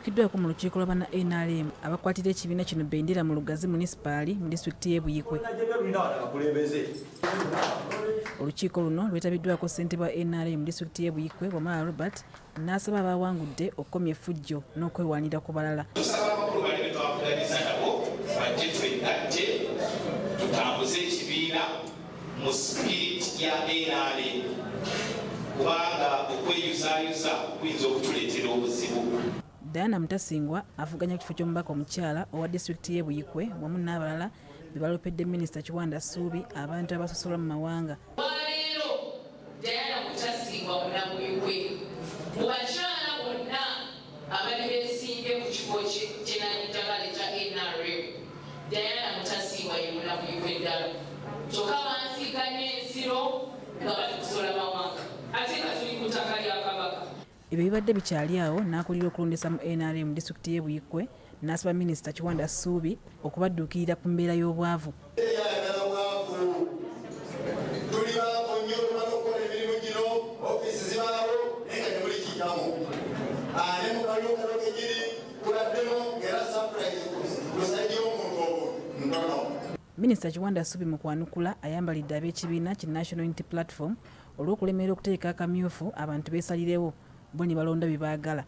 Batuukiddwako mu lukiiko lwa banna NRM abakwatira ekibiina kino bendera mu Lugazi munisipaali mu disitulikiti y'e Buyikwe. Olukiiko luno lwetabiddwako ssentebe wa NRM mu disitulikiti y'e Buyikwe Wamala Robert n'asaba abaawangudde okukomya effujjo n'okwewaanira ku balala. Tusaba abakulu bali be twakuganiza nabo bajje twegatte tutambuze ekibiina mu sipiriti ya NRM kubanga okweyuzaayuza kuyinza okutuleetera obuzibu. Banna Mutasingwa avuganya ku kifo ky'omubaka omukyala owa disitulikiti y'e Buyikwe wamu n'abalala be baloopedde minisita Kiwanda Ssuubi abantu abasosola mu mawanga. Leero Banna Mutasingwa Buyikwe mu bakyala bonna abali beesimbye ku kifo ky'ettaka kya NRM Banna Mutasingwa ye Buyikwe ddala kyokka bansiikanya ensiro nga bali kusola mawanga ate nga tuli ku ttaka lya Kabaka. Ebyo bibadde bikyali awo n'akulira okulondesa mu NRM mu disitulikiti y'e Buyikwe n'asaba minisita Kiwanda Ssuubi okubadduukirira ku mbeera y'obwavu. Minisita Kiwanda Ssuubi mu kwanukula ayambalidde ab'ekibiina ki National Unity Platform olw'okulemerera okuteeka akamyufu abantu beesalirewo bo ne balonda bye baagala.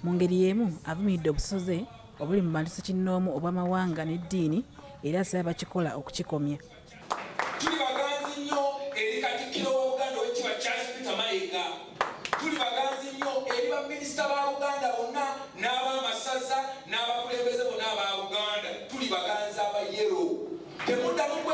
Mu ngeri y'emu avumiridde obusoze obuli mu bantu ssekinnoomu obw'amawanga n'eddiini era asaba bakikola okukikomya. Tuli baganzi nnyo eri Katikkiro wa Uganda ow'ekitiibwa Charles Peter Mayiga. Tuli baganzi nnyo eri baminisita ba Uganda bonna n'ab'amasaza n'abakulembeze bonna aba Uganda. Tuli baganzi aba yero. Temuddamu